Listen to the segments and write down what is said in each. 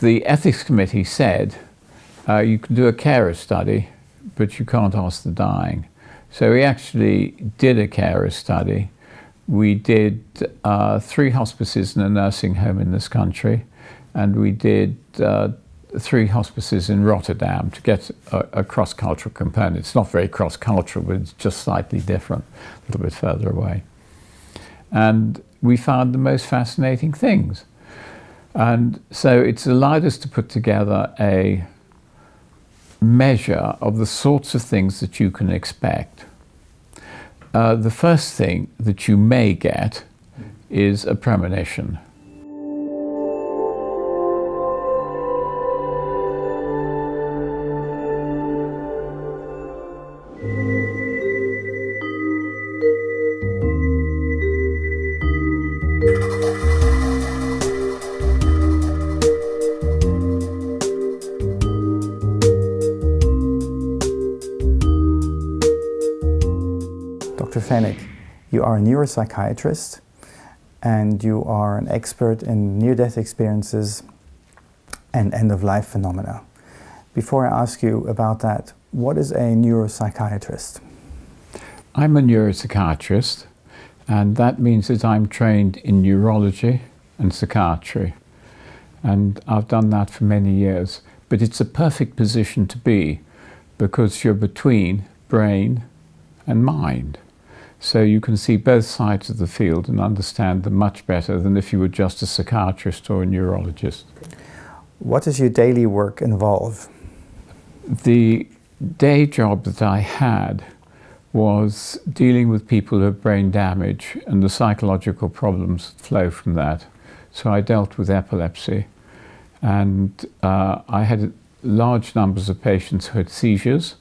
the ethics committee said, you can do a carer study, but you can't ask the dying. So we actually did a carer study. We did 3 hospices and a nursing home in this country, and we did 3 hospices in Rotterdam to get a cross-cultural component. It's not very cross-cultural, but it's just slightly different, a little bit further away. And we found the most fascinating things. And so it's allowed us to put together a measure of the sorts of things that you can expect. The first thing that you may get is a premonition. Dr. Fenwick, you are a neuropsychiatrist and you are an expert in near-death experiences and end-of-life phenomena. Before I ask you about that, what is a neuropsychiatrist? I'm a neuropsychiatrist, and that means that I'm trained in neurology and psychiatry. And I've done that for many years. But it's a perfect position to be because you're between brain and mind. So you can see both sides of the field and understand them much better than if you were just a psychiatrist or a neurologist. What does your daily work involve? The day job that I had was dealing with people who have brain damage and the psychological problems that flow from that. So I dealt with epilepsy, and I had large numbers of patients who had seizures.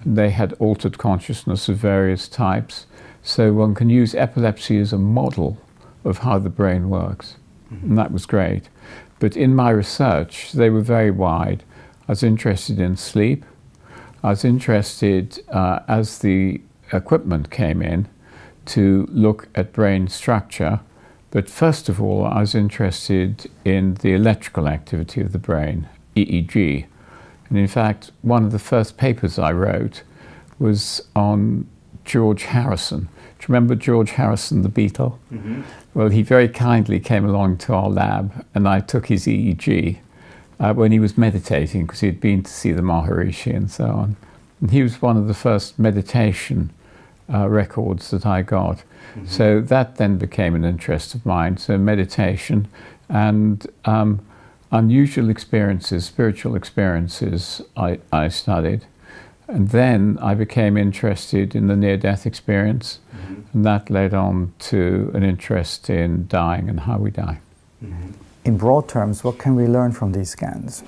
They had altered consciousness of various types. So one can use epilepsy as a model of how the brain works. And that was great. But in my research, they were very wide. I was interested in sleep. I was interested, as the equipment came in, to look at brain structure. But first of all, I was interested in the electrical activity of the brain, EEG. And in fact, one of the first papers I wrote was on George Harrison. Do you remember George Harrison, the Beatle? Mm-hmm. Well, he very kindly came along to our lab, and I took his EEG when he was meditating, because he had been to see the Maharishi and so on. And he was one of the first meditation records that I got. Mm-hmm. So that then became an interest of mine. So meditation and unusual experiences, spiritual experiences, I studied. And then I became interested in the near-death experience, and that led on to an interest in dying and how we die. In broad terms, what can we learn from these scans?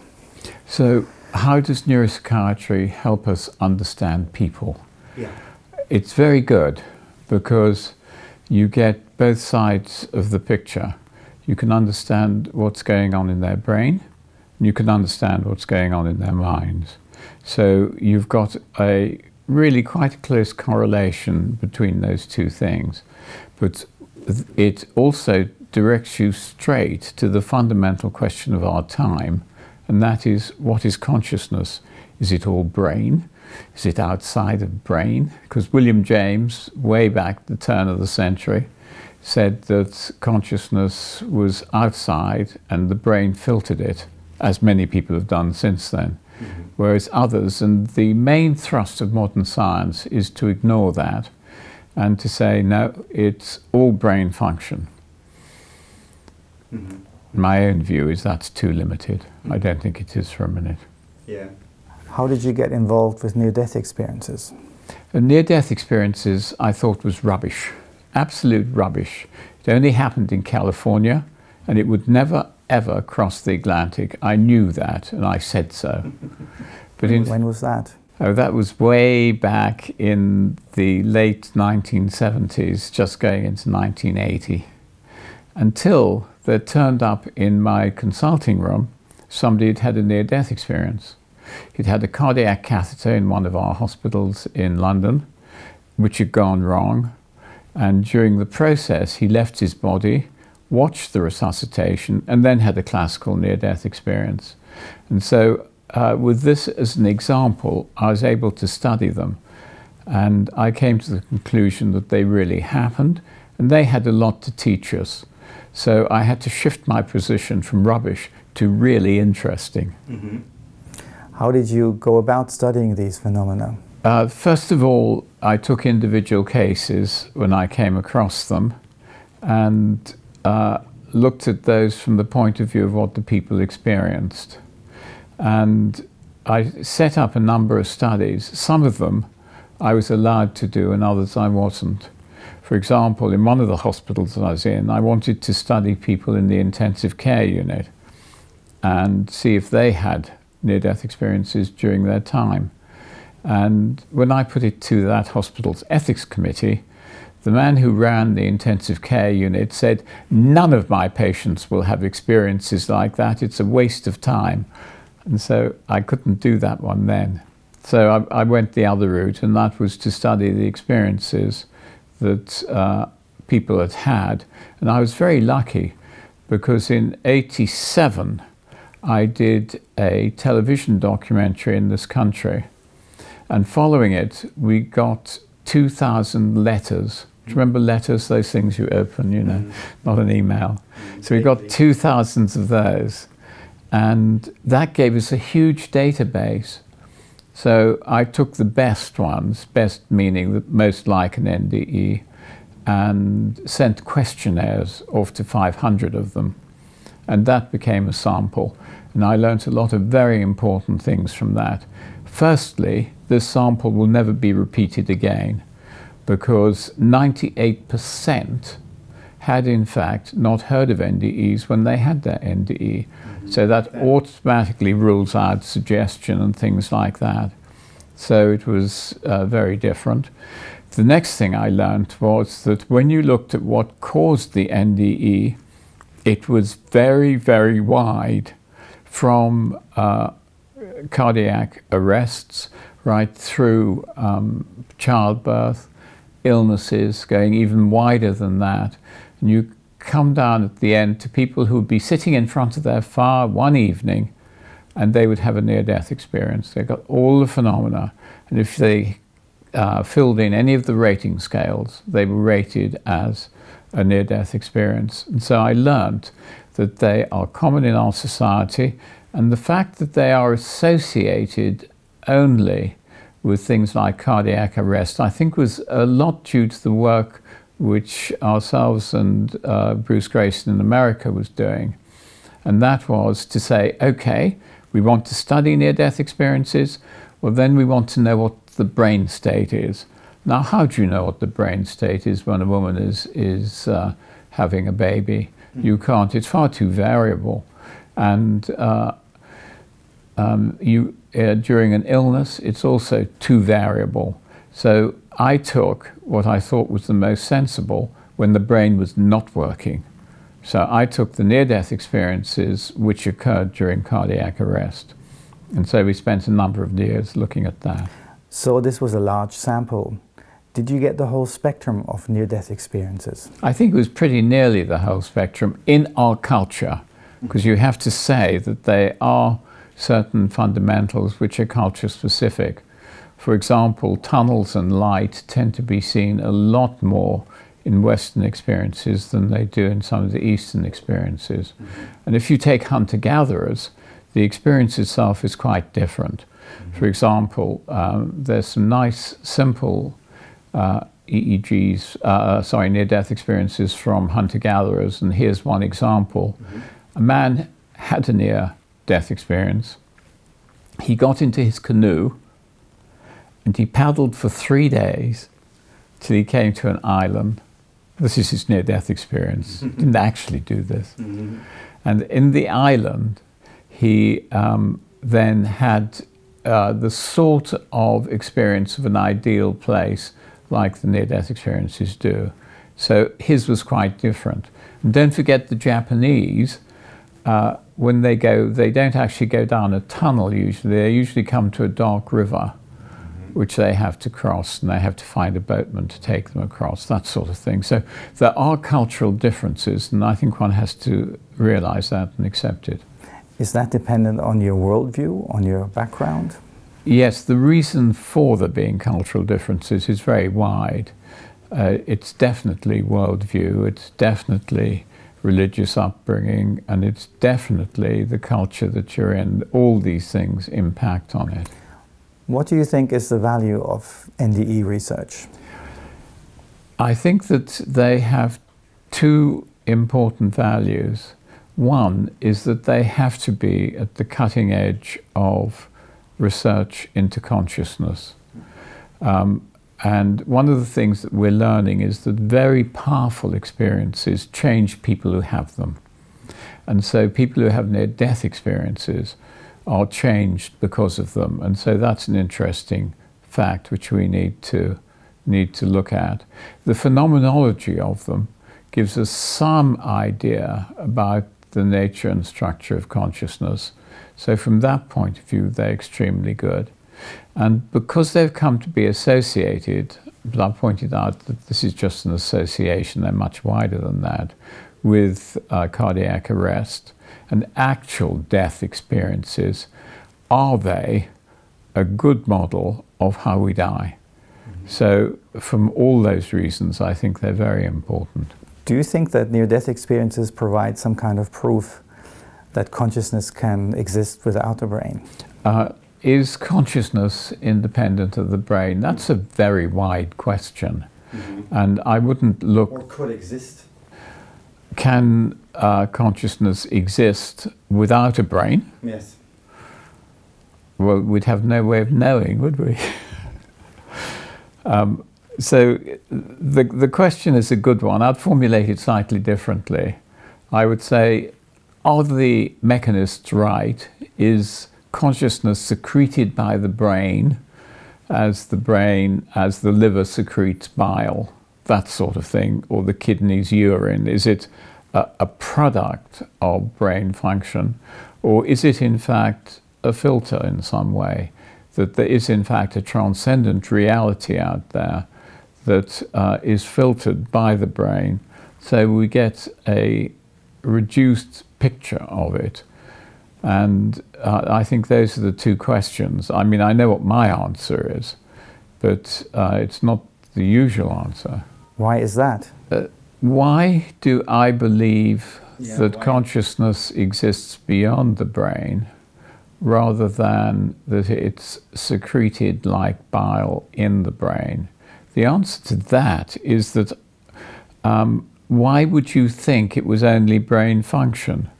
So how does neuropsychiatry help us understand people? Yeah. It's very good because you get both sides of the picture. You can understand what's going on in their brain, and you can understand what's going on in their minds. So you've got a really quite a close correlation between those two things. But it also directs you straight to the fundamental question of our time, and that is, what is consciousness? Is it all brain? Is it outside of brain? Because William James, way back at the turn of the century, said that consciousness was outside and the brain filtered it, as many people have done since then. Mm-hmm. Whereas others, and the main thrust of modern science is to ignore that and to say, no, it's all brain function. Mm-hmm. My own view is that's too limited. Mm-hmm. I don't think it is for a minute. Yeah. How did you get involved with near-death experiences? Near-death experiences I thought was rubbish, absolute rubbish. It only happened in California, and it would never ever cross the Atlantic. I knew that, and I said so. But when was that? Oh, that was way back in the late 1970s, just going into 1980. Until there turned up in my consulting room somebody who'd had a near-death experience. He'd had a cardiac catheter in one of our hospitals in London, which had gone wrong. And during the process, he left his body, watched the resuscitation, and then had a classical near-death experience. And so with this as an example, I was able to study them. And I came to the conclusion that they really happened, and they had a lot to teach us. So I had to shift my position from rubbish to really interesting. Mm-hmm. How did you go about studying these phenomena? First of all, I took individual cases when I came across them and looked at those from the point of view of what the people experienced. And I set up a number of studies. Some of them I was allowed to do and others I wasn't. For example, in one of the hospitals that I was in, I wanted to study people in the intensive care unit and see if they had near-death experiences during their time. And when I put it to that hospital's ethics committee, the man who ran the intensive care unit said, "None of my patients will have experiences like that. It's a waste of time." And so I couldn't do that one then. So I went the other route, and that was to study the experiences that people had had. And I was very lucky because in '87, I did a television documentary in this country. And following it, we got 2,000 letters. Do you remember letters, those things you open, you know, not an email. So we got 2,000 of those. And that gave us a huge database. So I took the best ones, best meaning the most like an NDE, and sent questionnaires off to 500 of them. And that became a sample. And I learned a lot of very important things from that. Firstly, this sample will never be repeated again because 98% had in fact not heard of NDEs when they had their NDE. So that automatically rules out suggestion and things like that. So it was very different. The next thing I learned was that when you looked at what caused the NDE, it was very, very wide, from cardiac arrests right through childbirth, illnesses, going even wider than that. And you come down at the end to people who would be sitting in front of their fire one evening and they would have a near-death experience. They got all the phenomena, and if they filled in any of the rating scales, they were rated as a near-death experience. And so I learned that they are common in our society, and the fact that they are associated only with things like cardiac arrest, I think was a lot due to the work which ourselves and Bruce Grayson in America was doing. And that was to say, okay, we want to study near-death experiences, well then we want to know what the brain state is. Now, how do you know what the brain state is when a woman is having a baby? You can't, it's far too variable. And during an illness, it's also too variable. So I took what I thought was the most sensible when the brain was not working. So I took the near-death experiences which occurred during cardiac arrest. And so we spent a number of years looking at that. So this was a large sample. Did you get the whole spectrum of near-death experiences? I think it was pretty nearly the whole spectrum in our culture, because you have to say that there are certain fundamentals which are culture specific. For example, tunnels and light tend to be seen a lot more in Western experiences than they do in some of the Eastern experiences. And if you take hunter-gatherers, the experience itself is quite different. For example, there's some nice, simple near-death experiences from hunter-gatherers, and here's one example. A man had a near-death experience. He got into his canoe and he paddled for 3 days till he came to an island. This is his near-death experience. He didn't actually do this. And in the island, he then had the sort of experience of an ideal place like the near-death experiences do. So his was quite different. And don't forget the Japanese, when they go, they don't actually go down a tunnel usually. They usually come to a dark river. which they have to cross, and they have to find a boatman to take them across, that sort of thing. So there are cultural differences, and I think one has to realize that and accept it. Is that dependent on your worldview, on your background? Yes, the reason for there being cultural differences is very wide. It's definitely worldview, it's definitely religious upbringing, and it's definitely the culture that you're in. All these things impact on it. What do you think is the value of NDE research? I think that they have two important values. One is that they have to be at the cutting edge of research into consciousness. And one of the things that we're learning is that very powerful experiences change people who have them. And so people who have near-death experiences are changed because of them. And so that's an interesting fact which we need to look at. The phenomenology of them gives us some idea about the nature and structure of consciousness. So from that point of view, they're extremely good. And because they've come to be associated, but I've pointed out that this is just an association, they're much wider than that, with cardiac arrest and actual death experiences, are they a good model of how we die? Mm-hmm. So from all those reasons, I think they're very important. Do you think that near-death experiences provide some kind of proof that consciousness can exist without a brain? Is consciousness independent of the brain? That's a very wide question. Mm-hmm. And I wouldn't look... Or could exist. Can consciousness exist without a brain? Yes. Well, we'd have no way of knowing, would we? So the question is a good one. I'd formulate it slightly differently. I would say, are the mechanists right? Is consciousness secreted by the brain as the liver secretes bile, that sort of thing, or the kidneys urine? Is it a product of brain function, or is it in fact a filter in some way, that there is in fact a transcendent reality out there that is filtered by the brain, so we get a reduced picture of it? And I think those are the two questions. I mean, I know what my answer is, but it's not the usual answer. Why is that? Why do I believe that consciousness exists beyond the brain rather than that it's secreted like bile in the brain? The answer to that is that why would you think it was only brain function?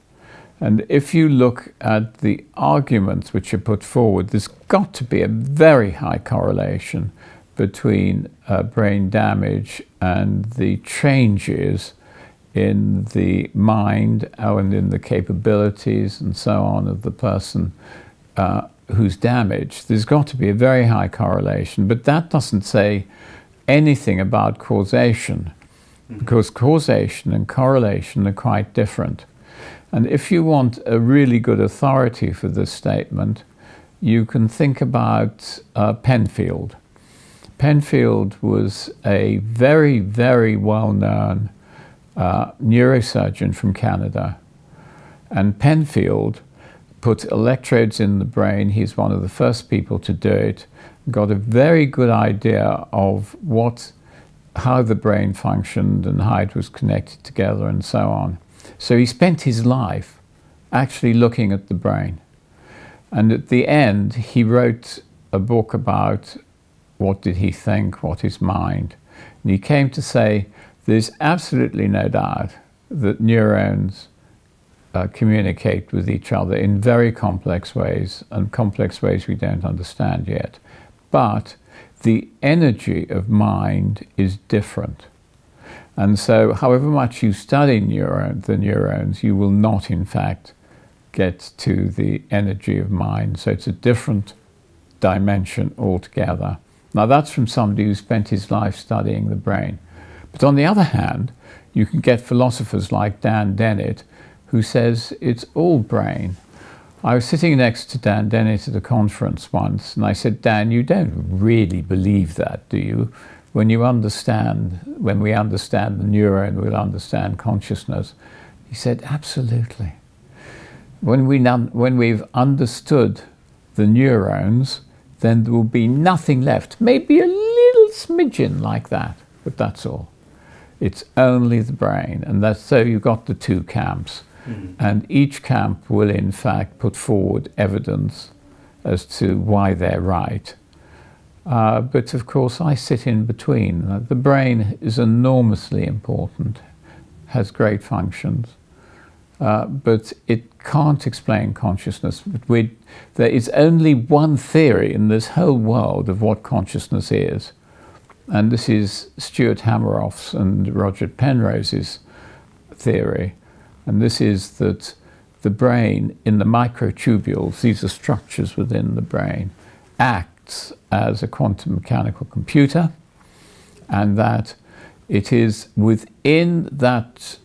And if you look at the arguments which are put forward, there's got to be a very high correlation between brain damage and the changes in the mind and in the capabilities and so on of the person who's damaged. There's got to be a very high correlation, but that doesn't say anything about causation, because causation and correlation are quite different. And if you want a really good authority for this statement, you can think about Penfield. Penfield was a very, very well-known neurosurgeon from Canada. And Penfield put electrodes in the brain. He's one of the first people to do it. Got a very good idea of how the brain functioned and how it was connected together and so on. So he spent his life actually looking at the brain. And at the end, he wrote a book about what did he think, what is mind. And he came to say, there's absolutely no doubt that neurons communicate with each other in very complex ways, and complex ways we don't understand yet. But the energy of mind is different. And so however much you study the neurons, you will not in fact get to the energy of mind. So it's a different dimension altogether. Now that's from somebody who spent his life studying the brain. But on the other hand, you can get philosophers like Dan Dennett, who says it's all brain. I was sitting next to Dan Dennett at a conference once, and I said, Dan, you don't really believe that, do you? When we understand the neuron, we'll understand consciousness. He said, absolutely. When we've understood the neurons, then there will be nothing left. Maybe a little smidgen like that, but that's all. It's only the brain, and that's so you've got the two camps. And each camp will in fact put forward evidence as to why they're right. But of course I sit in between. The brain is enormously important, has great functions, but it can't explain consciousness. But there is only one theory in this whole world of what consciousness is, and this is Stuart Hameroff's and Roger Penrose's theory. And this is that the brain, in the microtubules, these are structures within the brain, acts as a quantum mechanical computer, and that it is within that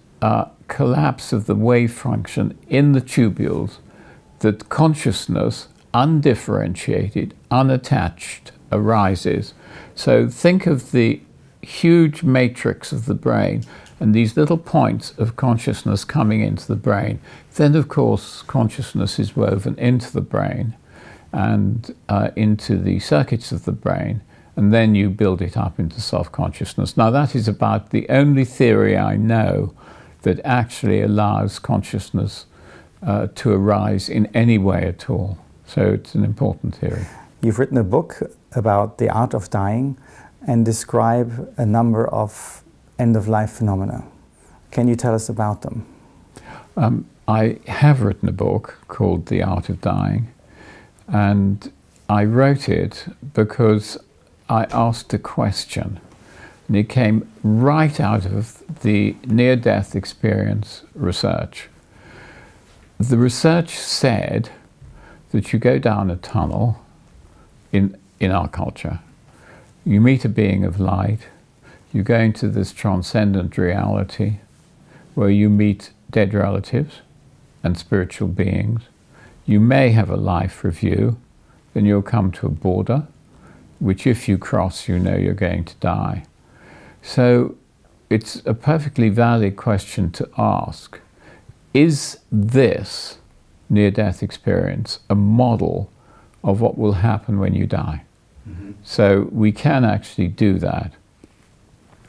collapse of the wave function in the tubules that consciousness, undifferentiated, unattached, arises. So think of the huge matrix of the brain and these little points of consciousness coming into the brain. Then, of course, consciousness is woven into the brain and into the circuits of the brain, and then you build it up into self-consciousness. Now, that is about the only theory I know that actually allows consciousness to arise in any way at all. So it's an important theory. You've written a book about the art of dying and describe a number of end-of-life phenomena. Can you tell us about them? I have written a book called The Art of Dying, and I wrote it because I asked a question, and it came right out of the near-death experience research. The research said that you go down a tunnel in our culture, you meet a being of light, you go into this transcendent reality where you meet dead relatives and spiritual beings. You may have a life review, then you'll come to a border, which if you cross, you know you're going to die. So it's a perfectly valid question to ask. Is this near-death experience a model of what will happen when you die? So we can actually do that.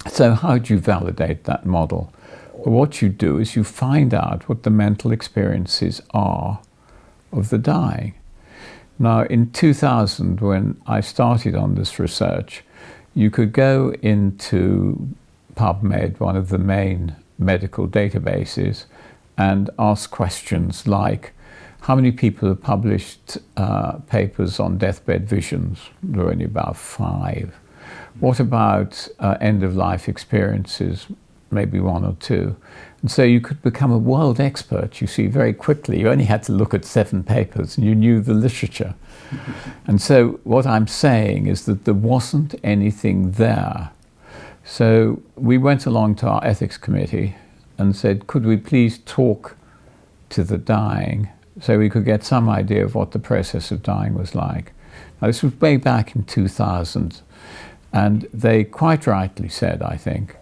So how do you validate that model? Well, what you do is you find out what the mental experiences are of the dying. Now, in 2000, when I started on this research, you could go into PubMed, one of the main medical databases, and ask questions like, how many people have published papers on deathbed visions? There are only about 5. What about end-of-life experiences? Maybe 1 or 2. And so you could become a world expert, you see, very quickly. You only had to look at 7 papers and you knew the literature. And so what I'm saying is that there wasn't anything there. So we went along to our ethics committee and said, could we please talk to the dying so we could get some idea of what the process of dying was like. Now, this was way back in 2000. And they quite rightly said, I think,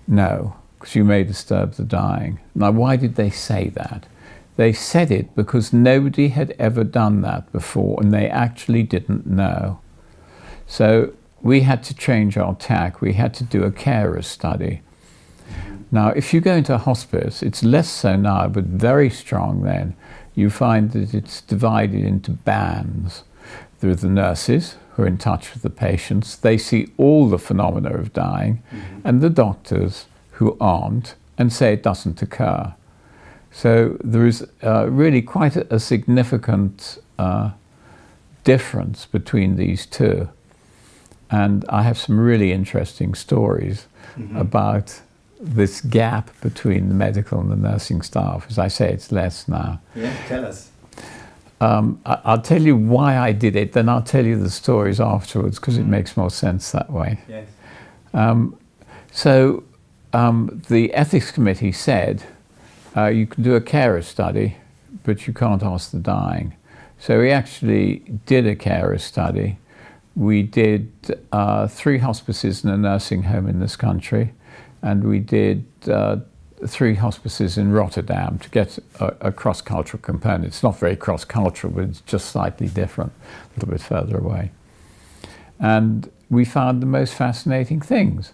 no, because you may disturb the dying. Now, why did they say that? They said it because nobody had ever done that before, and they actually didn't know. So we had to change our tack. We had to do a carer study. Now, if you go into a hospice, it's less so now, but very strong then, you find that it's divided into bands. There are the nurses who are in touch with the patients. They see all the phenomena of dying, and the doctors who aren't and say it doesn't occur. So there is really quite a significant difference between these two. And I have some really interesting stories about this gap between the medical and the nursing staff. As I say, it's less now. Yeah, tell us. I'll tell you why I did it, then I'll tell you the stories afterwards, because it makes more sense that way. Yes. The ethics committee said, you can do a carer study, but you can't ask the dying. So we actually did a carer study. We did 3 hospices and a nursing home in this country, and we did 3 hospices in Rotterdam to get a cross-cultural component. It's not very cross-cultural, but it's just slightly different, a little bit further away. And we found the most fascinating things.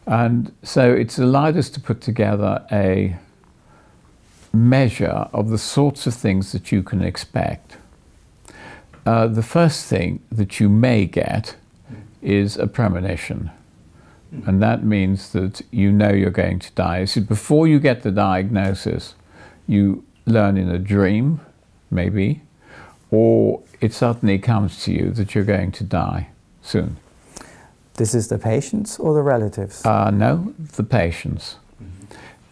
And so it's allowed us to put together a measure of the sorts of things that you can expect. The first thing that you may get is a premonition. And that means that you know you're going to die. So before you get the diagnosis, you learn in a dream, maybe, or it suddenly comes to you that you're going to die soon. This is the patients or the relatives? No, the patients.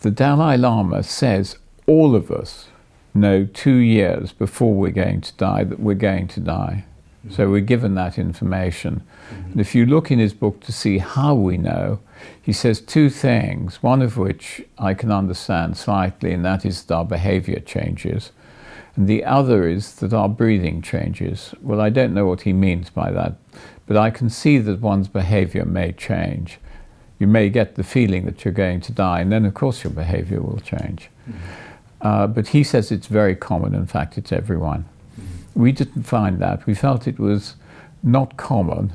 The Dalai Lama says all of us know 2 years before we're going to die that we're going to die. So we're given that information. And if you look in his book to see how we know, he says 2 things, one of which I can understand slightly, and that is that our behavior changes. And the other is that our breathing changes. Well, I don't know what he means by that, but I can see that one's behavior may change. You may get the feeling that you're going to die, and then of course your behavior will change. But he says it's very common. In fact, it's everyone. We didn't find that. We felt it was not common,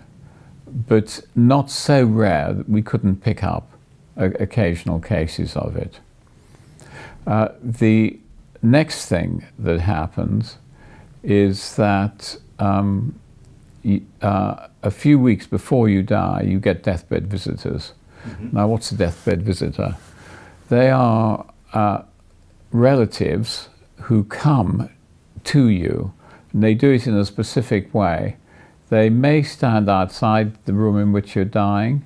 but not so rare that we couldn't pick up occasional cases of it. The next thing that happens is that a few weeks before you die, you get deathbed visitors. Now, what's a deathbed visitor? They are relatives who come to you, and they do it in a specific way. They may stand outside the room in which you're dying,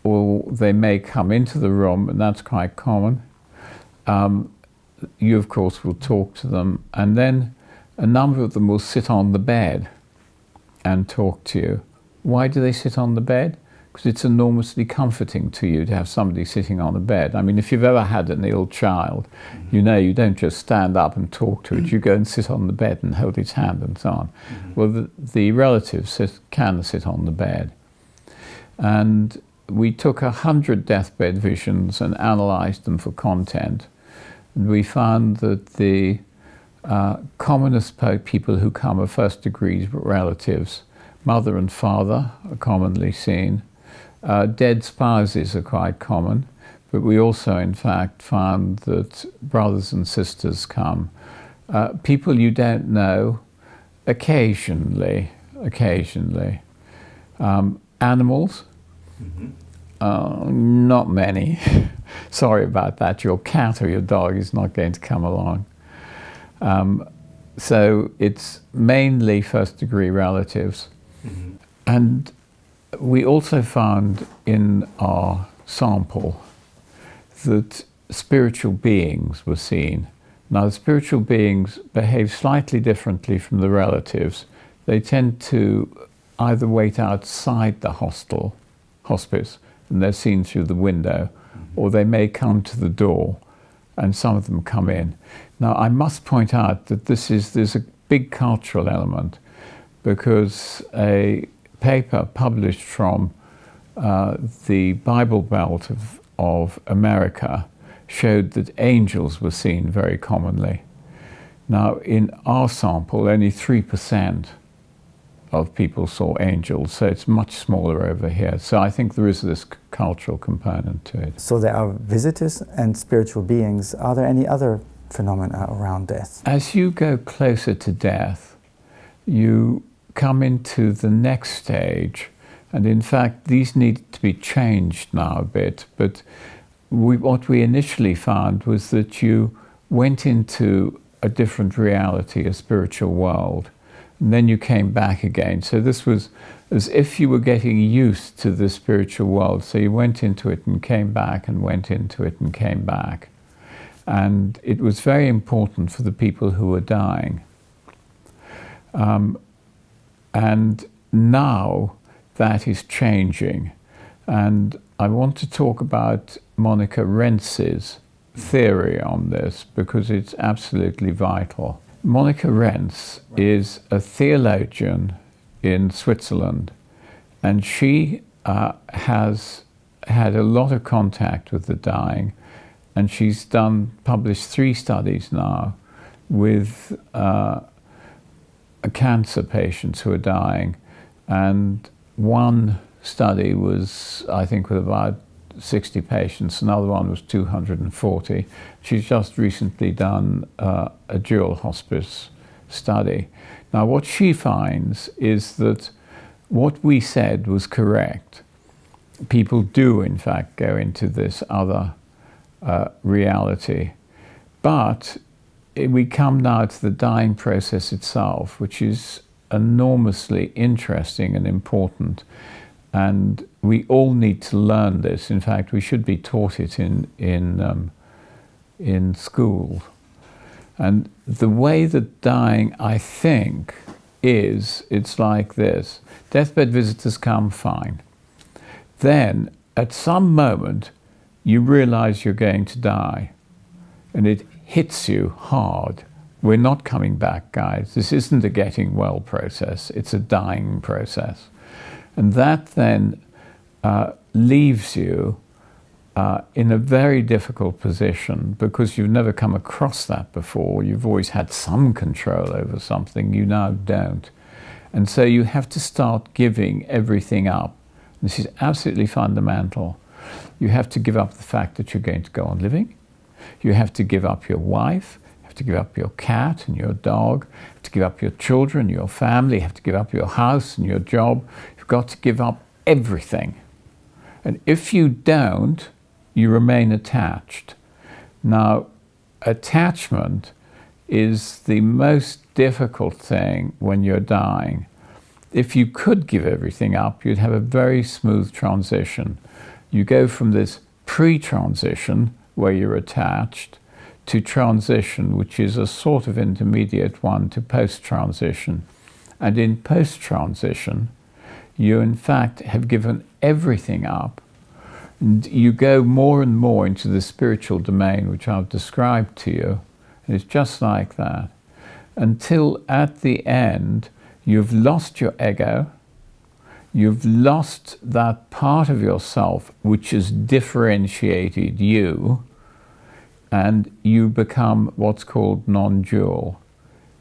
or they may come into the room, and that's quite common. You, of course, will talk to them, and then a number of them will sit on the bed and talk to you. Why do they sit on the bed? Because it's enormously comforting to you to have somebody sitting on a bed. I mean, if you've ever had an ill child, you know you don't just stand up and talk to it. You go and sit on the bed and hold its hand and so on. Well, the relatives can sit on the bed. And we took 100 deathbed visions and analysed them for content. And we found that the commonest people who come are first-degree relatives. Mother and father are commonly seen. Dead spouses are quite common, but we also, in fact, found that brothers and sisters come. People you don't know, occasionally. Animals, not many. Sorry about that. Your cat or your dog is not going to come along. So it's mainly first-degree relatives. And we also found in our sample that spiritual beings were seen. Now, the spiritual beings behave slightly differently from the relatives. They tend to either wait outside the hospice, and they're seen through the window, or they may come to the door, and some of them come in. Now, I must point out that there's a big cultural element, because a paper published from the Bible Belt of America showed that angels were seen very commonly. Now, in our sample, only 3% of people saw angels, so it's much smaller over here. So I think there is this cultural component to it. So there are visitors and spiritual beings. Are there any other phenomena around death? As you go closer to death, you come into the next stage, and in fact these need to be changed now a bit, but what we initially found was that you went into a different reality, a spiritual world, and then you came back again. So this was as if you were getting used to the spiritual world, so you went into it and came back and went into it and came back. And it was very important for the people who were dying. And now that is changing. And I want to talk about Monica Rentz's theory on this because it's absolutely vital. Monica Renz is a theologian in Switzerland, and she has had a lot of contact with the dying, and she's published 3 studies now with cancer patients who are dying, and one study was, I think, with about 60 patients, another one was 240. She's just recently done a dual hospice study. Now what she finds is that what we said was correct. People do in fact go into this other reality, but we come now to the dying process itself, which is enormously interesting and important, and we all need to learn this. In fact, we should be taught it in school. And the way that dying, I think, it's like this. Deathbed visitors come, fine. Then, at some moment, you realize you're going to die, and it hits you hard. We're not coming back, guys. This isn't a getting well process, it's a dying process. And that then leaves you in a very difficult position because you've never come across that before. You've always had some control over something, you now don't. And so you have to start giving everything up. This is absolutely fundamental. You have to give up the fact that you're going to go on living. You have to give up your wife. You have to give up your cat and your dog. You have to give up your children, your family. You have to give up your house and your job. You've got to give up everything. And if you don't, you remain attached. Now, attachment is the most difficult thing when you're dying. If you could give everything up, you'd have a very smooth transition. You go from this pre-transition, where you're attached, to transition, which is a sort of intermediate one, to post-transition. And in post-transition, you in fact have given everything up. And you go more and more into the spiritual domain, which I've described to you. And it's just like that. Until at the end, you've lost your ego, you've lost that part of yourself which has differentiated you, and you become what's called non-dual.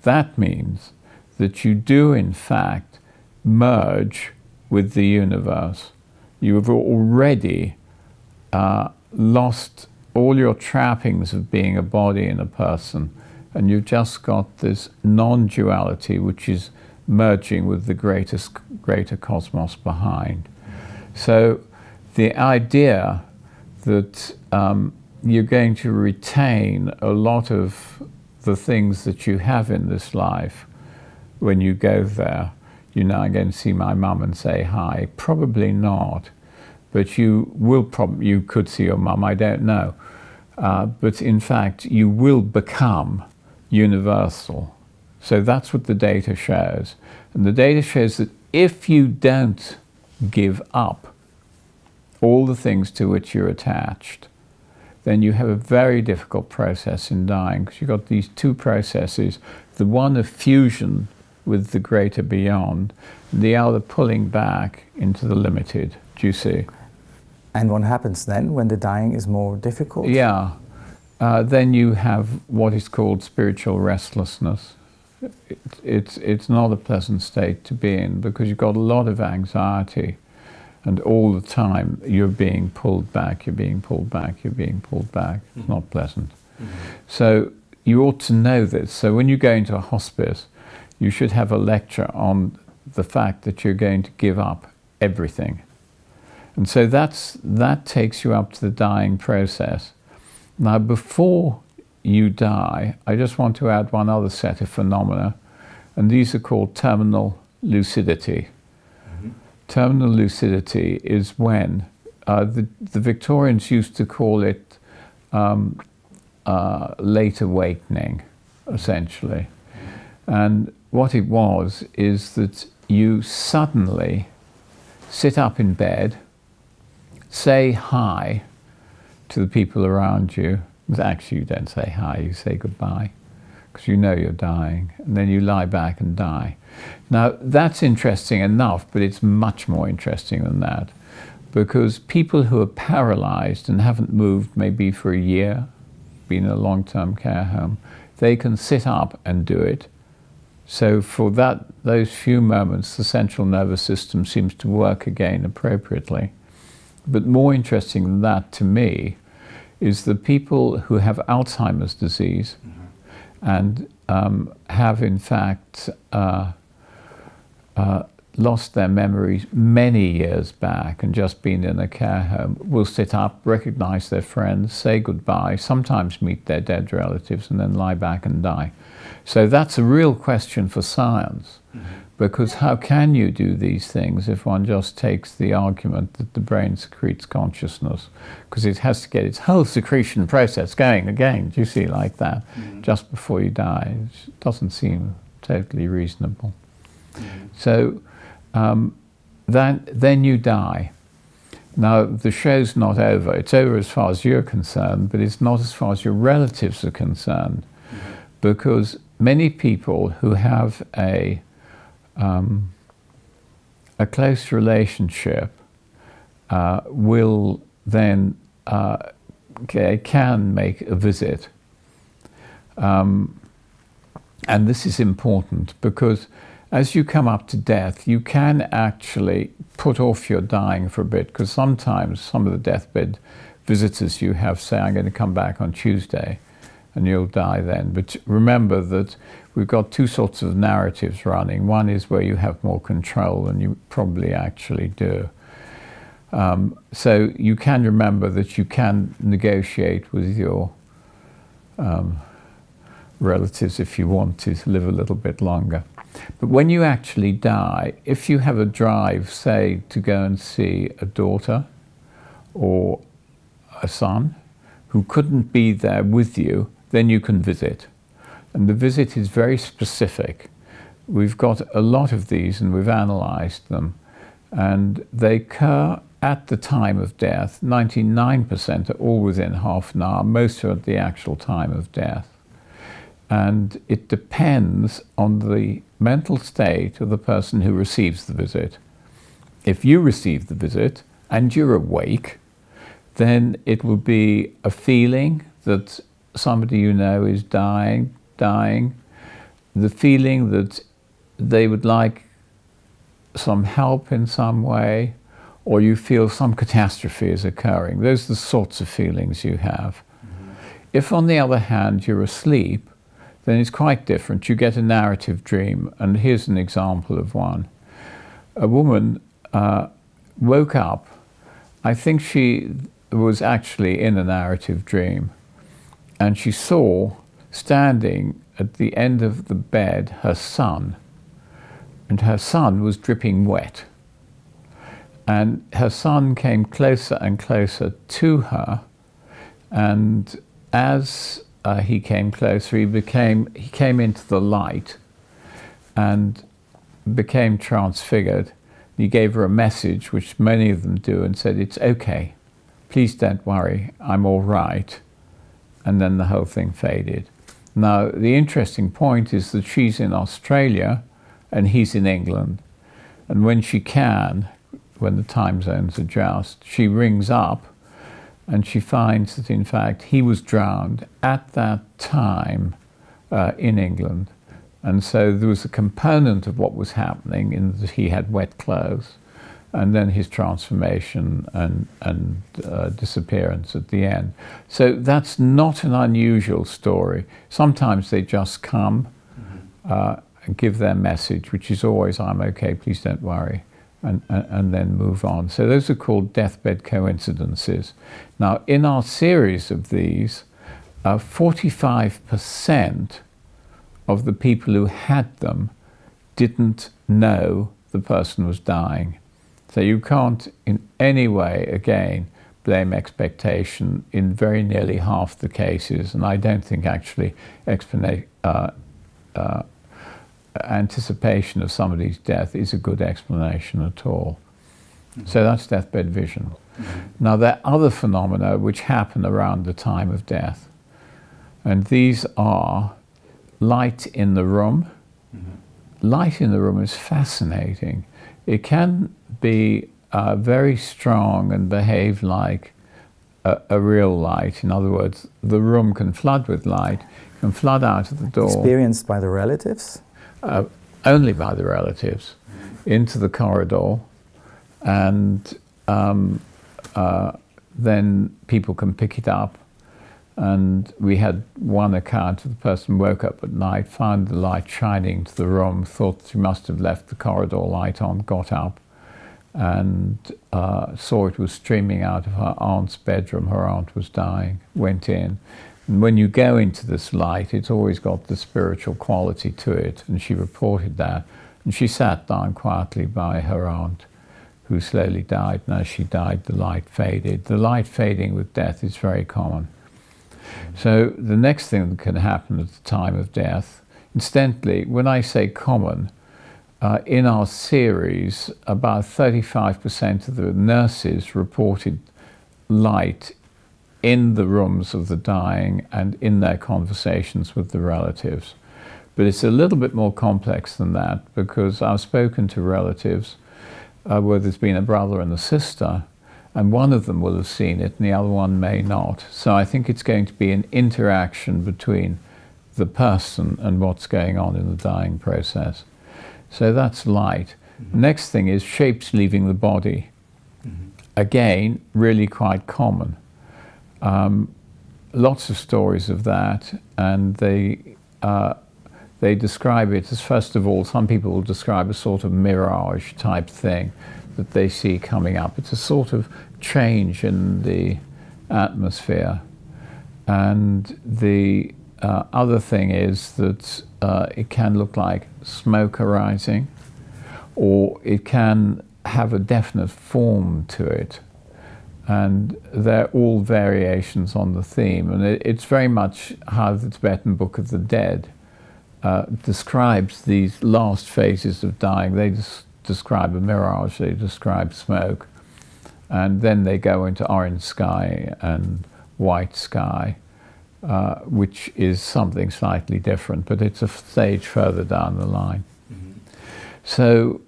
That means that you do in fact merge with the universe. You have already lost all your trappings of being a body and a person, and you've just got this non-duality which is merging with the greater cosmos behind. So the idea that you're going to retain a lot of the things that you have in this life when you go there. You're now going to see my mum and say hi. Probably not, but you could see your mum, I don't know. But in fact, you will become universal. So that's what the data shows. And the data shows that if you don't give up all the things to which you're attached, then you have a very difficult process in dying, because you've got these two processes, the one of fusion with the greater beyond, the other pulling back into the limited. Do you see? And what happens then when the dying is more difficult? Yeah. Then you have what is called spiritual restlessness. It's not a pleasant state to be in, because you've got a lot of anxiety, and all the time you're being pulled back, you're being pulled back, you're being pulled back. It's not pleasant. So you ought to know this. So when you go into a hospice, you should have a lecture on the fact that you're going to give up everything. And so that takes you up to the dying process. Now, before you die, I just want to add one other set of phenomena, and these are called terminal lucidity. Terminal lucidity is when the Victorians used to call it late awakening, essentially. And what it was is that you suddenly sit up in bed, say hi to the people around you, Actually, you don't say hi, you say goodbye, because you know you're dying, and then you lie back and die. Now, that's interesting enough, but it's much more interesting than that, because people who are paralyzed and haven't moved maybe for a year, been in a long-term care home, they can sit up and do it. So for those few moments, the central nervous system seems to work again appropriately. But more interesting than that to me is the people who have Alzheimer's disease and have in fact lost their memories many years back and just been in a care home, will sit up, recognize their friends, say goodbye, sometimes meet their dead relatives, and then lie back and die. So that's a real question for science, because how can you do these things if one just takes the argument that the brain secretes consciousness? Because it has to get its whole secretion process going again, do you see, like that, just before you die. It doesn't seem totally reasonable. So then you die. Now, the show's not over. It's over as far as you're concerned, but it's not as far as your relatives are concerned, because many people who have a close relationship will then can make a visit. And this is important because as you come up to death, you can actually put off your dying for a bit, because sometimes some of the deathbed visitors you have say, I'm going to come back on Tuesday, and you'll die then. But remember that we've got two sorts of narratives running. One is where you have more control than you probably actually do. So you can remember that you can negotiate with your relatives if you want to live a little bit longer. But when you actually die, if you have a drive, say, to go and see a daughter or a son who couldn't be there with you, then you can visit. And the visit is very specific. We've got a lot of these and we've analyzed them. And they occur at the time of death. 99% are all within half an hour. Most are at the actual time of death. And it depends on the mental state of the person who receives the visit. If you receive the visit and you're awake, then it will be a feeling that somebody you know is dying, the feeling that they would like some help in some way, or you feel some catastrophe is occurring. Those are the sorts of feelings you have. If, on the other hand, you're asleep, then it's quite different. You get a narrative dream, and here's an example of one. A woman woke up. I think she was actually in a narrative dream, and she saw standing at the end of the bed her son, and her son was dripping wet. And her son came closer and closer to her, and as he came closer, he came into the light and became transfigured. He gave her a message, which many of them do, and said, "It's okay, please don't worry, I'm all right." And then the whole thing faded. Now, the interesting point is that she's in Australia and he's in England. And when she can, when the time zones adjust, she rings up and she finds that, in fact, he was drowned at that time in England. And so there was a component of what was happening in that he had wet clothes, and then his transformation and disappearance at the end. So that's not an unusual story. Sometimes they just come and give their message, which is always, "I'm okay, please don't worry," and then move on. So those are called deathbed coincidences. Now, in our series of these, 45% of the people who had them didn't know the person was dying. So you can't in any way, again, blame expectation in very nearly half the cases, and I don't think actually anticipation of somebody's death is a good explanation at all. So that's deathbed vision. Now, there are other phenomena which happen around the time of death. And these are light in the room. Light in the room is fascinating. It can be very strong and behave like a real light. In other words, the room can flood with light, can flood out of the door. Experienced by the relatives? Only by the relatives, into the corridor, and then people can pick it up. And we had one account of the person woke up at night, found the light shining into the room, thought she must have left the corridor light on, got up and saw it was streaming out of her aunt's bedroom. Her aunt was dying, went in. And when you go into this light, it's always got the spiritual quality to it, and she reported that. And she sat down quietly by her aunt, who slowly died, and as she died, the light faded. The light fading with death is very common. So the next thing that can happen at the time of death, incidentally, when I say common, in our series, about 35% of the nurses reported light in the rooms of the dying and in their conversations with the relatives. But it's a little bit more complex than that, because I've spoken to relatives where there's been a brother and a sister, and one of them will have seen it and the other one may not. So I think it's going to be an interaction between the person and what's going on in the dying process. So that's light. Next thing is shapes leaving the body. Again, really quite common. Lots of stories of that, and they describe it as, first of all, some people will describe a sort of mirage type thing that they see coming up. It's a sort of change in the atmosphere. And the other thing is that it can look like smoke arising, or it can have a definite form to it. And they're all variations on the theme. And it's very much how the Tibetan Book of the Dead describes these last phases of dying. They describe a mirage, they describe smoke, and then they go into orange sky and white sky, which is something slightly different, but it's a stage further down the line. So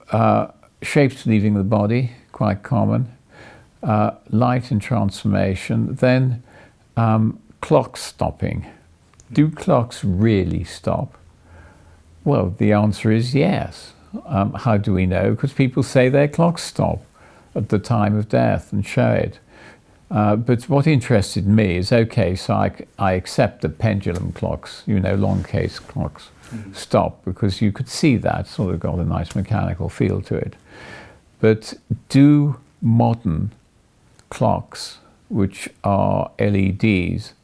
shapes leaving the body, quite common. Light and transformation. Then clocks stopping. Do clocks really stop? Well, the answer is yes. How do we know? Because people say their clocks stop at the time of death and show it. But what interested me is, okay, so I accept the pendulum clocks, you know, long case clocks, stop, because you could see that, sort of got a nice mechanical feel to it. But do modern clocks, which are LEDs,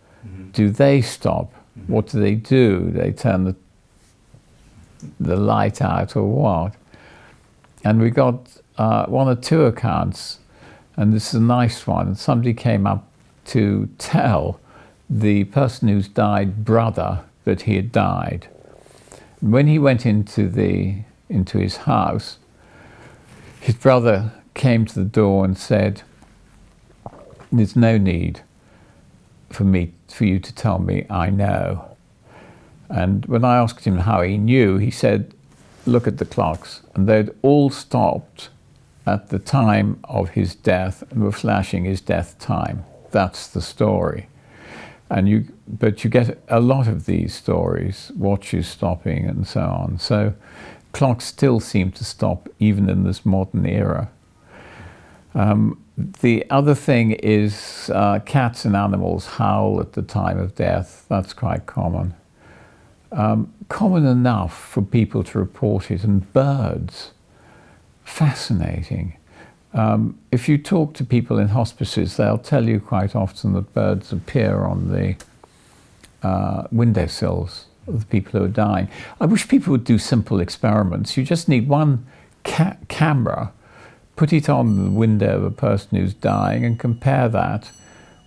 do they stop? What do? They turn the light out or what? And we got one or two accounts, and this is a nice one. Somebody came up to tell the person who's died brother that he had died. When he went into his house, his brother came to the door and said, "There's no need for you to tell me, I know." And when I asked him how he knew, he said, "Look at the clocks." And they'd all stopped at the time of his death and were flashing his death time. That's the story. But you get a lot of these stories, watches stopping and so on. So clocks still seem to stop even in this modern era. The other thing is cats and animals howl at the time of death. That's quite common. Common enough for people to report it. And birds, fascinating. If you talk to people in hospices, they'll tell you quite often that birds appear on the windowsills of the people who are dying. I wish people would do simple experiments. You just need one camera, put it on the window of a person who's dying, and compare that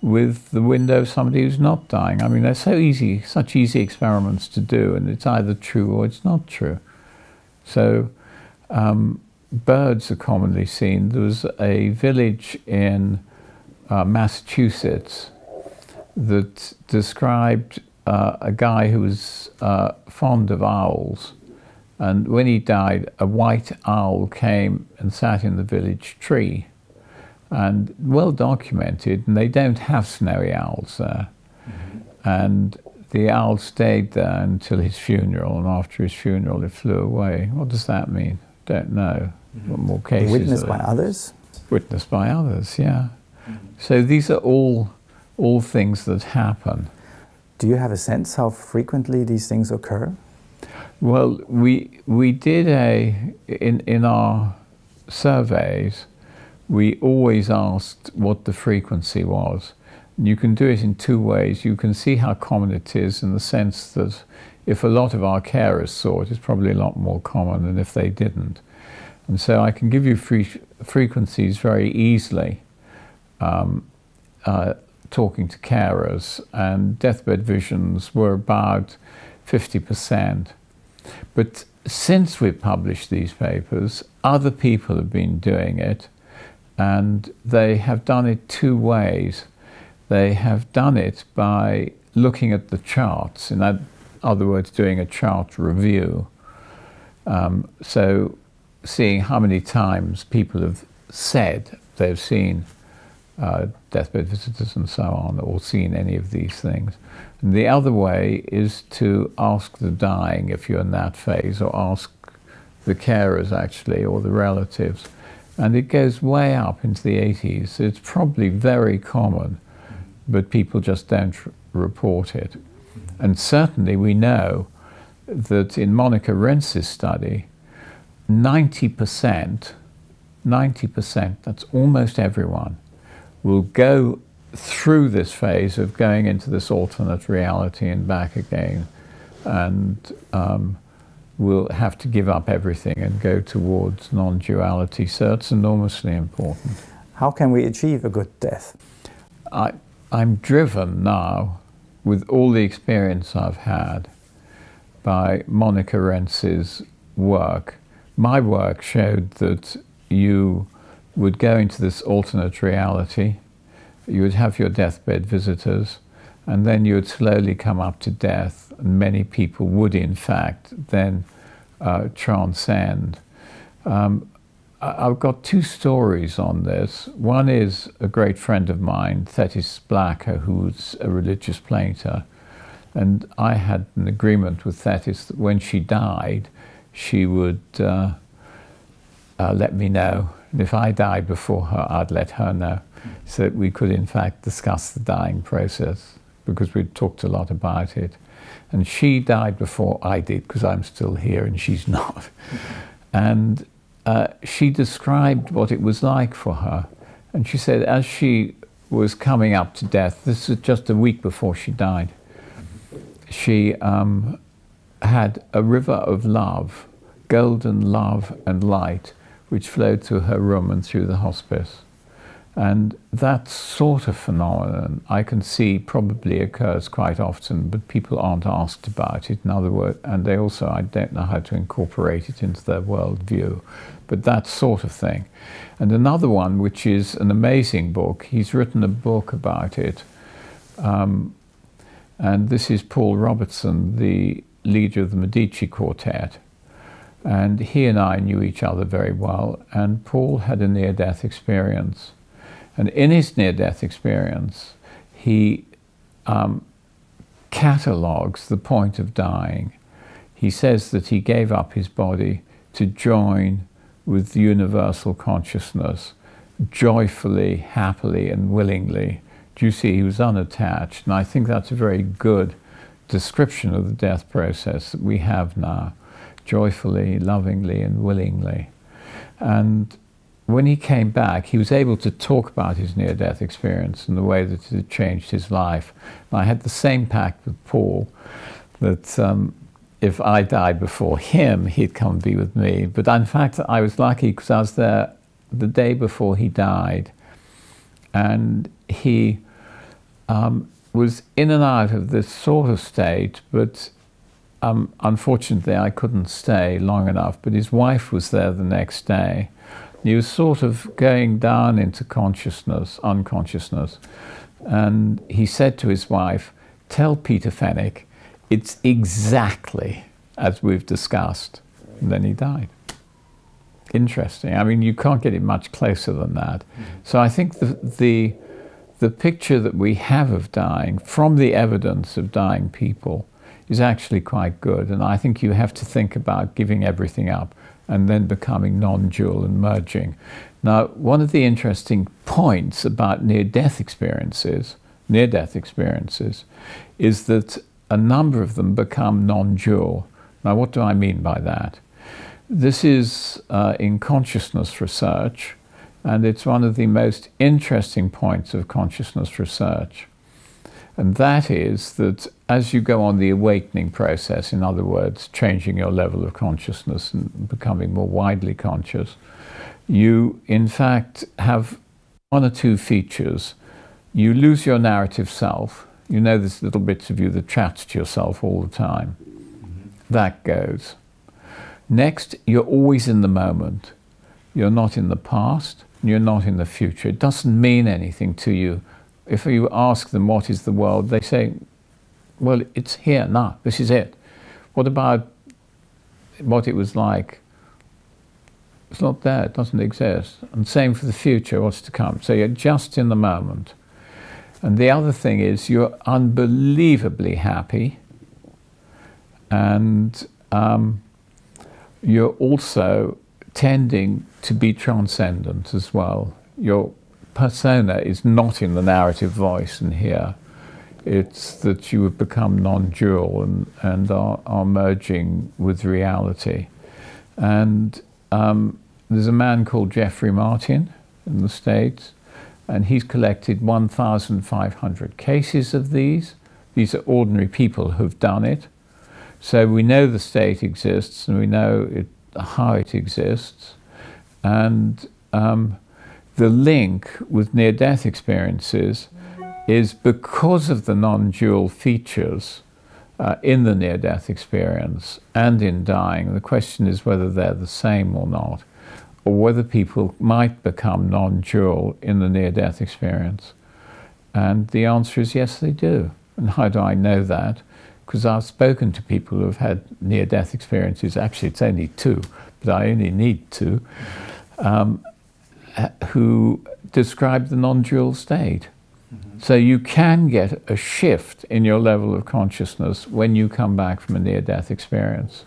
with the window of somebody who's not dying. I mean, they're so easy, such easy experiments to do, and it's either true or it's not true. So birds are commonly seen. There was a village in Massachusetts that described a guy who was fond of owls, and when he died, a white owl came and sat in the village tree, and well documented, and they don't have snowy owls there. And the owl stayed there until his funeral, and after his funeral it flew away. What does that mean? Don't know. What more cases? Witnessed by others? Witnessed by others, yeah. So these are all things that happen. Do you have a sense how frequently these things occur? Well, we did in our surveys, we always asked what the frequency was. You can do it in two ways. You can see how common it is in the sense that if a lot of our carers saw it, it's probably a lot more common than if they didn't. And so I can give you frequencies very easily talking to carers, and deathbed visions were about 50%. But since we published these papers, other people have been doing it, and they have done it two ways. They have done it by looking at the charts, in other words, doing a chart review. So seeing how many times people have said they've seen deathbed visitors and so on, or seen any of these things. And the other way is to ask the dying, if you're in that phase, or ask the carers actually, or the relatives. And it goes way up into the 80s. It's probably very common, but people just don't report it. And certainly we know that in Monica Rentz's study, 90%, that's almost everyone, will go through this phase of going into this alternate reality and back again, and will have to give up everything and go towards non-duality. So it's enormously important. How can we achieve a good death? I'm driven now, with all the experience I've had, by Monica Rentz's work. My work showed that you would go into this alternate reality, you would have your deathbed visitors, and then you would slowly come up to death, and many people would in fact then transcend. I've got two stories on this. One is a great friend of mine, Thetis Blacker, who's a religious painter, and I had an agreement with Thetis that when she died, she would let me know. And if I died before her, I'd let her know, so that we could in fact discuss the dying process, because we'd talked a lot about it. And she died before I did, because I'm still here and she's not. And she described what it was like for her. And she said as she was coming up to death, this was just a week before she died, she had a river of love, golden love and light, which flowed through her room and through the hospice. And that sort of phenomenon I can see probably occurs quite often, but people aren't asked about it, in other words, and they also, I don't know how to incorporate it into their worldview, but that sort of thing. And another one, which is an amazing book, he's written a book about it, and this is Paul Robertson, the leader of the Medici Quartet. And he and I knew each other very well, and Paul had a near-death experience. And in his near-death experience, he catalogues the point of dying. He says that he gave up his body to join with the universal consciousness, joyfully, happily, and willingly. Do you see, he was unattached. And I think that's a very good description of the death process that we have now. Joyfully, lovingly, and willingly. And when he came back, he was able to talk about his near-death experience and the way that it had changed his life. And I had the same pact with Paul, that if I died before him, he'd come and be with me. But in fact, I was lucky because I was there the day before he died. And he was in and out of this sort of state, but unfortunately, I couldn't stay long enough, but his wife was there the next day. He was sort of going down into consciousness, unconsciousness, and he said to his wife, tell Peter Fenwick it's exactly as we've discussed. And then he died. Interesting. I mean, you can't get it much closer than that. So I think the picture that we have of dying from the evidence of dying people is actually quite good. And I think you have to think about giving everything up and then becoming non-dual and merging. Now, one of the interesting points about near-death experiences is that a number of them become non-dual. Now, what do I mean by that? This is in consciousness research, and it's one of the most interesting points of consciousness research. And that is that as you go on the awakening process, in other words, changing your level of consciousness and becoming more widely conscious, you in fact have one or two features. You lose your narrative self. You know there's little bits of you that chats to yourself all the time. That goes. Next, you're always in the moment. You're not in the past, and you're not in the future. It doesn't mean anything to you. If you ask them what is the world, they say, well, it's here now, this is it. What about what it was like? It's not there, it doesn't exist. And same for the future, what's to come. So you're just in the moment. And the other thing is you're unbelievably happy, and you're also tending to be transcendent as well. Your persona is not in the narrative voice and here. It's that you have become non-dual and are merging with reality. And there's a man called Jeffrey Martin in the States, and he's collected 1,500 cases of these. These are ordinary people who've done it. So we know the state exists, and we know how it exists. And the link with near-death experiences is because of the non-dual features in the near-death experience and in dying. The question is whether they're the same or not, or whether people might become non-dual in the near-death experience. And the answer is yes, they do. And how do I know that? Because I've spoken to people who have had near-death experiences. Actually, it's only two, but I only need two, who describe the non-dual state. So you can get a shift in your level of consciousness when you come back from a near-death experience.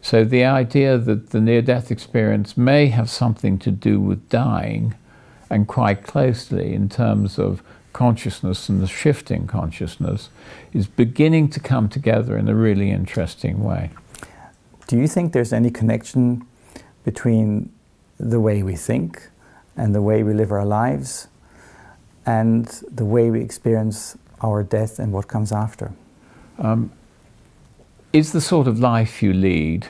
So the idea that the near-death experience may have something to do with dying, and quite closely in terms of consciousness and the shifting consciousness, is beginning to come together in a really interesting way. Do you think there's any connection between the way we think and the way we live our lives and the way we experience our death and what comes after? Is the sort of life you lead,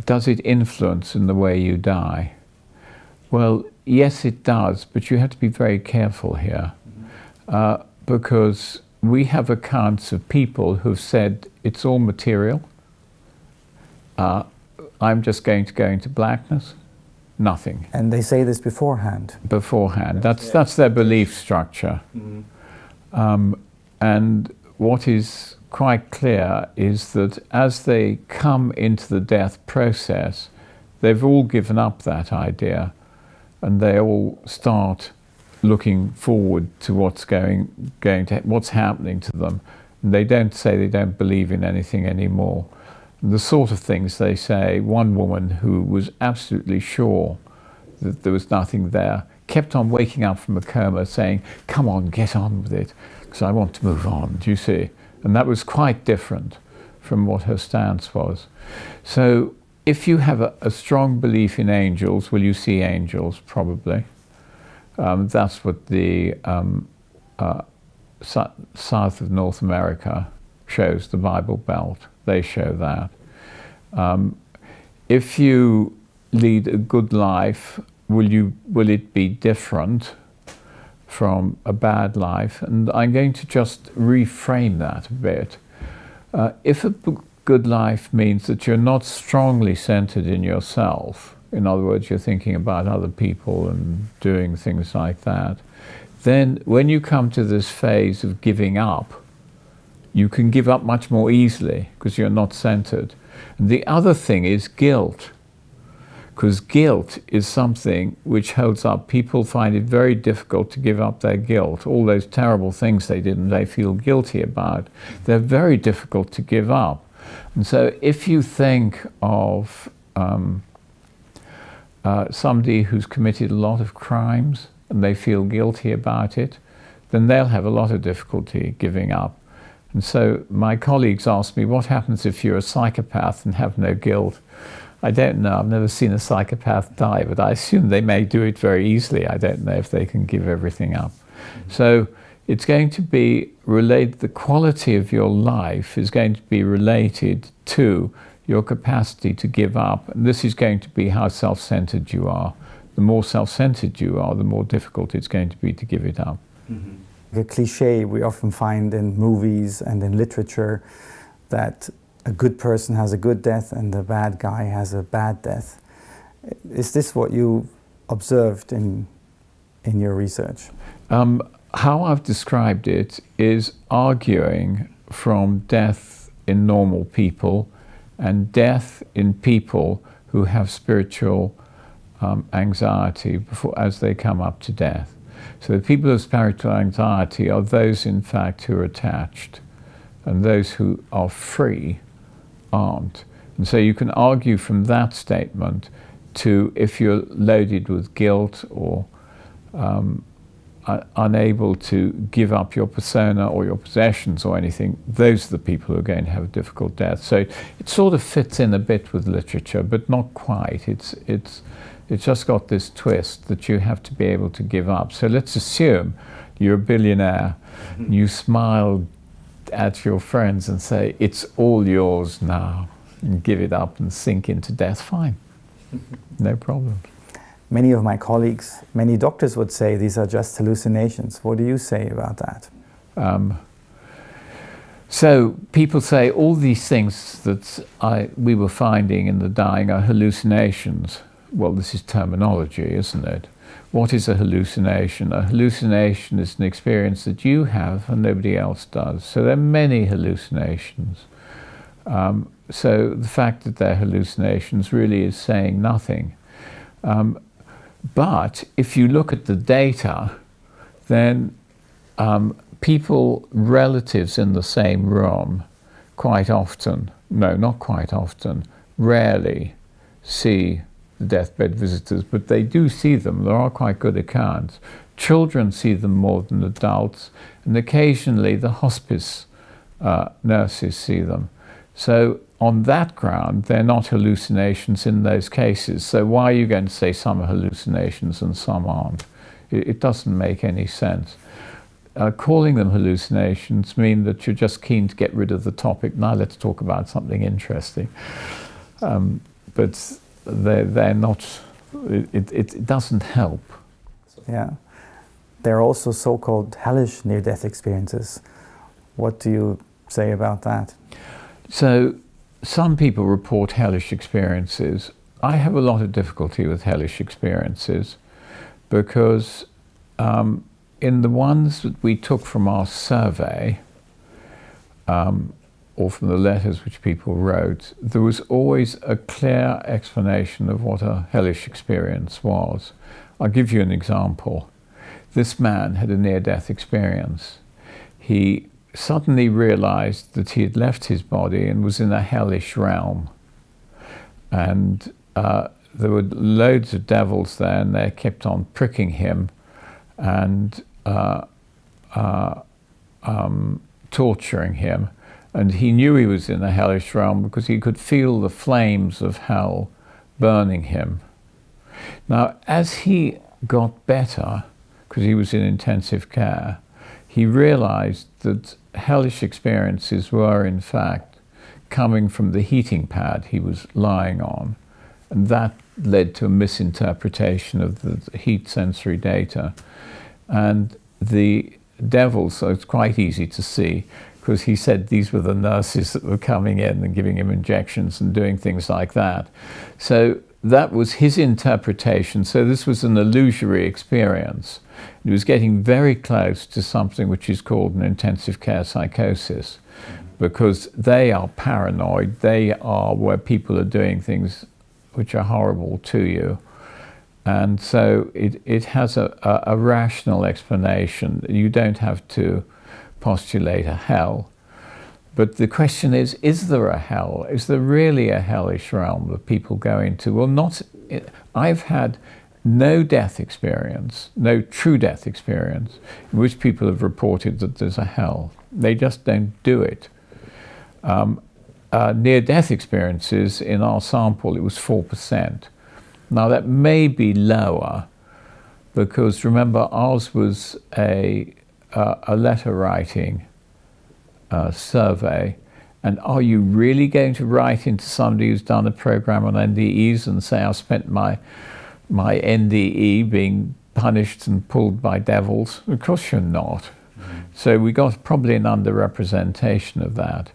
does it influence in the way you die? Well, yes, it does, but you have to be very careful here, because we have accounts of people who've said it's all material. I'm just going to go into blackness. Nothing. And they say this beforehand. Beforehand. That's their belief structure. And what is quite clear is that as they come into the death process, they've all given up that idea, and they all start looking forward to what's what's happening to them. And they don't say they don't believe in anything anymore. The sort of things they say, one woman who was absolutely sure that there was nothing there, kept on waking up from a coma saying, come on, get on with it, because I want to move on, do you see? And that was quite different from what her stance was. So if you have a strong belief in angels, will you see angels? Probably. That's what the south of North America shows, the Bible Belt. They show that. If you lead a good life, will it be different from a bad life? And I'm going to just reframe that a bit. If a good life means that you're not strongly centered in yourself, in other words, you're thinking about other people and doing things like that, then when you come to this phase of giving up, you can give up much more easily because you're not centered. And the other thing is guilt, because guilt is something which holds up. People find it very difficult to give up their guilt. All those terrible things they did and they feel guilty about, they're very difficult to give up. And so if you think of somebody who's committed a lot of crimes and they feel guilty about it, then they'll have a lot of difficulty giving up. And so my colleagues ask me, what happens if you're a psychopath and have no guilt? I don't know. I've never seen a psychopath die, but I assume they may do it very easily. I don't know if they can give everything up. So it's going to be related, the quality of your life is going to be related to your capacity to give up. And this is going to be how self-centered you are. The more self-centered you are, the more difficult it's going to be to give it up. Mm-hmm. The cliché we often find in movies and in literature that a good person has a good death and the bad guy has a bad death. Is this what you observed in your research? How I've described it is arguing from death in normal people and death in people who have spiritual anxiety as they come up to death. So the people of spiritual anxiety are those, in fact, who are attached, and those who are free aren't. And so you can argue from that statement to if you're loaded with guilt or unable to give up your persona or your possessions or anything, those are the people who are going to have a difficult death. So it sort of fits in a bit with literature, but not quite. It's just got this twist that you have to be able to give up. So let's assume you're a billionaire, you smile at your friends and say, it's all yours now, and give it up and sink into death, fine, no problem. Many of my colleagues, many doctors would say these are just hallucinations. What do you say about that? So people say all these things that we were finding in the dying are hallucinations. Well, this is terminology, isn't it? What is a hallucination? A hallucination is an experience that you have and nobody else does. So there are many hallucinations. So the fact that they're hallucinations really is saying nothing. But if you look at the data, then people, relatives in the same room, quite often, no, not quite often, rarely see the deathbed visitors, but they do see them. There are quite good accounts. Children see them more than adults, and occasionally the hospice nurses see them. So on that ground, they're not hallucinations in those cases. So why are you going to say some are hallucinations and some aren't? It doesn't make any sense. Calling them hallucinations mean that you're just keen to get rid of the topic. Now let's talk about something interesting. But they're not, it doesn't help. Yeah. There are also so-called hellish near-death experiences. What do you say about that? So some people report hellish experiences. I have a lot of difficulty with hellish experiences because in the ones that we took from our survey, or from the letters which people wrote, there was always a clear explanation of what a hellish experience was. I'll give you an example. This man had a near-death experience. He suddenly realized that he had left his body and was in a hellish realm. And there were loads of devils there, and they kept on pricking him and torturing him. And he knew he was in the hellish realm because he could feel the flames of hell burning him. Now, as he got better, because he was in intensive care, he realized that hellish experiences were, in fact, coming from the heating pad he was lying on. And that led to a misinterpretation of the heat sensory data. And the devils, so it's quite easy to see, because he said these were the nurses that were coming in and giving him injections and doing things like that. So that was his interpretation. So this was an illusory experience. It was getting very close to something which is called an intensive care psychosis, because they are paranoid. They are where people are doing things which are horrible to you. And so it has a rational explanation. You don't have to postulate a hell. But the question is there a hell? Is there really a hellish realm that people go into? Well, not. I've had no death experience, no true death experience, in which people have reported that there's a hell. They just don't do it. Near-death experiences, in our sample, it was 4%. Now, that may be lower, because remember, ours was a letter-writing survey. And are you really going to write into somebody who's done a program on NDEs and say, I spent my NDE being punished and pulled by devils? Of course you're not. Mm-hmm. So we got probably an underrepresentation of that.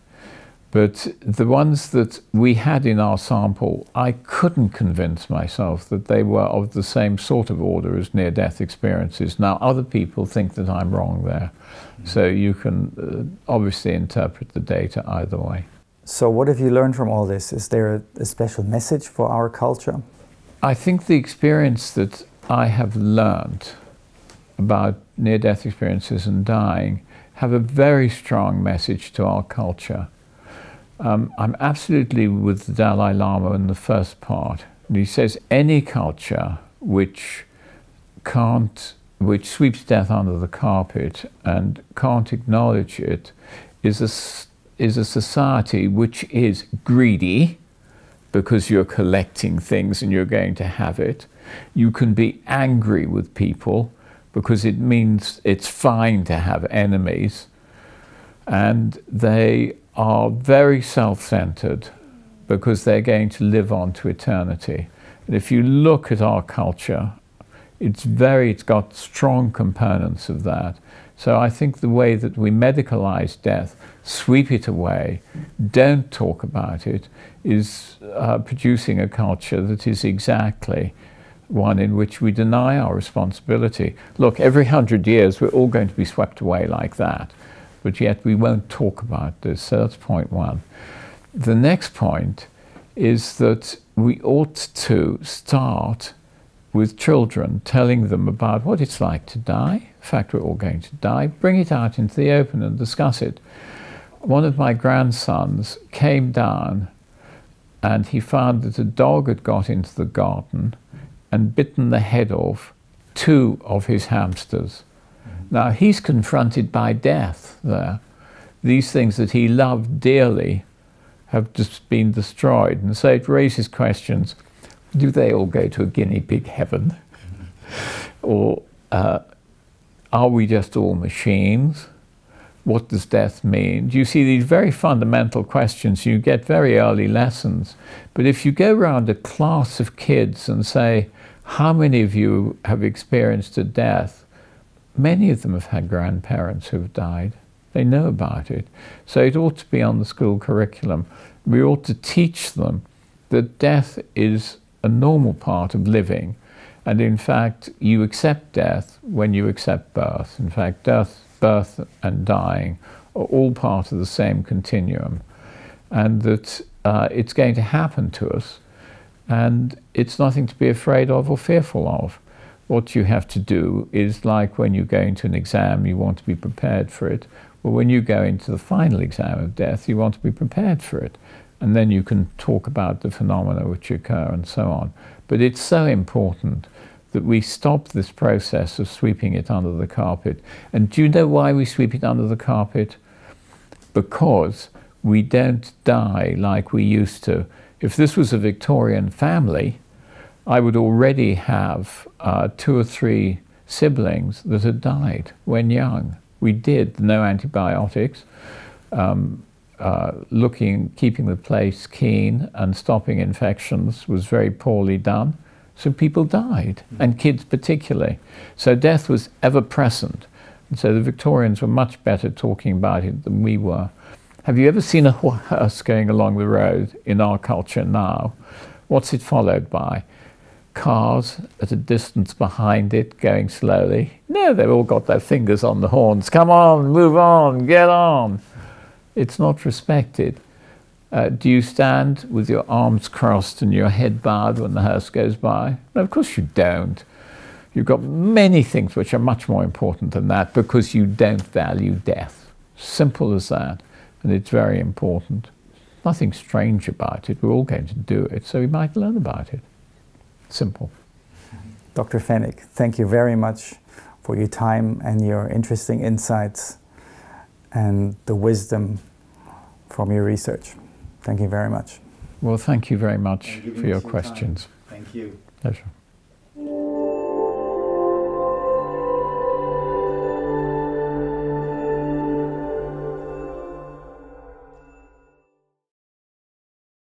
But the ones that we had in our sample, I couldn't convince myself that they were of the same sort of order as near-death experiences. Now, other people think that I'm wrong there. Mm-hmm. So you can obviously interpret the data either way. So what have you learned from all this? Is there a special message for our culture? I think the experience that I have learned about near-death experiences and dying have a very strong message to our culture. I'm absolutely with the Dalai Lama in the first part. And he says any culture which sweeps death under the carpet and can't acknowledge it is a society which is greedy, because you're collecting things and you're going to have it. You can be angry with people because it means it's fine to have enemies. And they are very self-centered because they're going to live on to eternity. And if you look at our culture, it's got strong components of that. So I think the way that we medicalize death, sweep it away, don't talk about it, is producing a culture that is exactly one in which we deny our responsibility. Look, every 100 years we're all going to be swept away like that, but yet we won't talk about this. So that's point one. The next point is that we ought to start with children, telling them about what it's like to die. In fact, we're all going to die. Bring it out into the open and discuss it. One of my grandsons came down and he found that a dog had got into the garden and bitten the head off 2 of his hamsters. Now, he's confronted by death there. These things that he loved dearly have just been destroyed. And so it raises questions. Do they all go to a guinea pig heaven? Or are we just all machines? What does death mean? Do you see these very fundamental questions? You get very early lessons. But if you go around a class of kids and say, how many of you have experienced a death? Many of them have had grandparents who have died. They know about it. So it ought to be on the school curriculum. We ought to teach them that death is a normal part of living. And in fact, you accept death when you accept birth. In fact, birth and dying are all part of the same continuum. And that it's going to happen to us. And it's nothing to be afraid of or fearful of. What you have to do is, like when you go into an exam, you want to be prepared for it. Well, when you go into the final exam of death, you want to be prepared for it. And then you can talk about the phenomena which occur and so on. But it's so important that we stop this process of sweeping it under the carpet. And do you know why we sweep it under the carpet? Because we don't die like we used to. If this was a Victorian family, I would already have 2 or 3 siblings that had died when young. We did no antibiotics, keeping the place clean and stopping infections was very poorly done. So people died, and kids particularly. So death was ever present. And so the Victorians were much better talking about it than we were. Have you ever seen a hearse going along the road in our culture now? What's it followed by? Cars at a distance behind it going slowly? No, they've all got their fingers on the horns. Come on, move on, get on. It's not respected. Do you stand with your arms crossed and your head bowed when the hearse goes by? No, of course you don't. You've got many things which are much more important than that because you don't value death. Simple as that. And it's very important. Nothing strange about it. We're all going to do it, so we might learn about it. Simple. Dr. Fenwick, thank you very much for your time and your interesting insights and the wisdom from your research. Thank you very much. Well, thank you very much for your questions. Thank you. Pleasure.